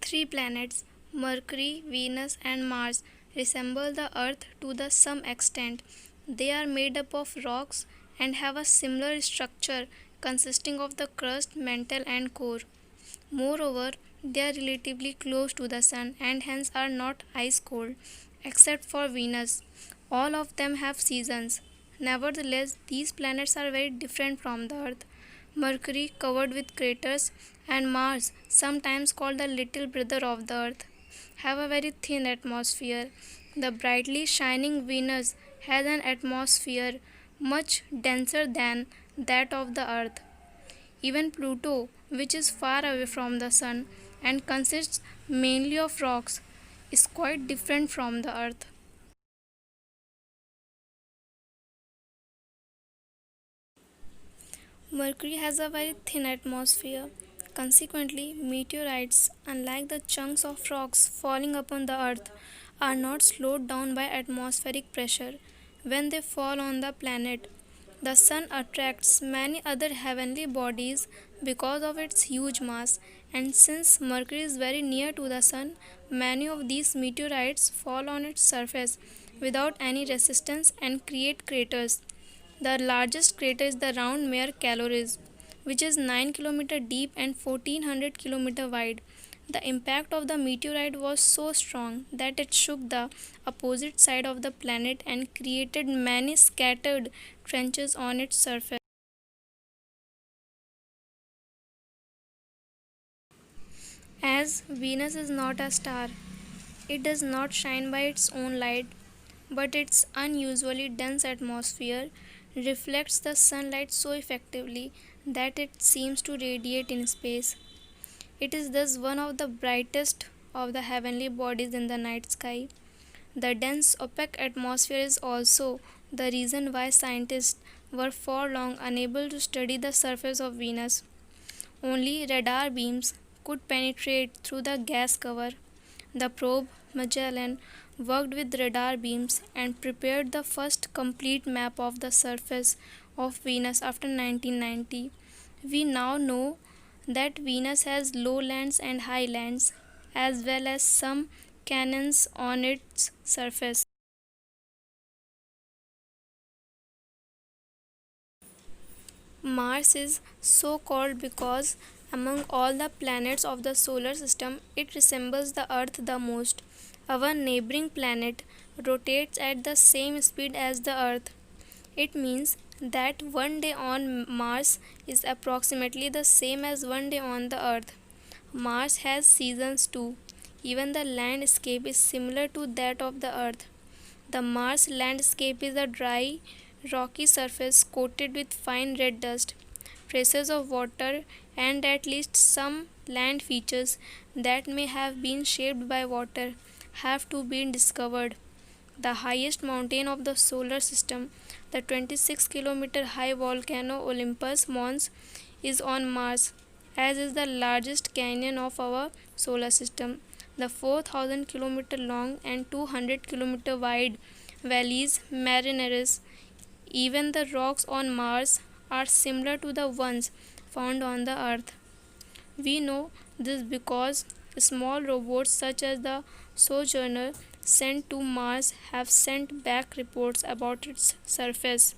Three planets, Mercury, Venus, and Mars, resemble the Earth to some extent. They are made up of rocks and have a similar structure consisting of the crust, mantle, and core. Moreover, they are relatively close to the Sun and hence are not ice cold, except for Venus. All of them have seasons. Nevertheless, these planets are very different from the Earth. Mercury, covered with craters, and Mars, sometimes called the little brother of the Earth, have a very thin atmosphere. The brightly shining Venus has an atmosphere much denser than that of the Earth. Even Pluto, which is far away from the Sun and consists mainly of rocks, is quite different from the Earth. Mercury has a very thin atmosphere. Consequently, meteorites, unlike the chunks of rocks falling upon the Earth, are not slowed down by atmospheric pressure when they fall on the planet. The Sun attracts many other heavenly bodies because of its huge mass, and since Mercury is very near to the Sun, many of these meteorites fall on its surface without any resistance and create craters. The largest crater is the round Mare Caloris, which is 9 km deep and 1400 km wide. The impact of the meteorite was so strong that it shook the opposite side of the planet and created many scattered trenches on its surface. As Venus is not a star, it does not shine by its own light, but its unusually dense atmosphere reflects the sunlight so effectively that it seems to radiate in space. It is thus one of the brightest of the heavenly bodies in the night sky. The dense opaque atmosphere is also the reason why scientists were for long unable to study the surface of Venus. Only radar beams could penetrate through the gas cover. The probe Magellan worked with radar beams and prepared the first complete map of the surface of Venus after 1990. We now know that Venus has lowlands and highlands, as well as some canyons on its surface. Mars is so called because among all the planets of the solar system, it resembles the Earth the most. Our neighboring planet rotates at the same speed as the Earth. It means that one day on Mars is approximately the same as one day on the Earth. Mars has seasons too. Even the landscape is similar to that of the Earth. The Mars landscape is a dry, rocky surface coated with fine red dust, traces of water, and at least some land features that may have been shaped by water have to be discovered. The highest mountain of the solar system, the 26-kilometer high volcano Olympus Mons, is on Mars, as is the largest canyon of our solar system. The 4,000 kilometer long and 200 kilometer wide valleys Marineris. Even the rocks on Mars are similar to the ones found on the Earth. We know this because small robots such as the Sojourner sent to Mars have sent back reports about its surface.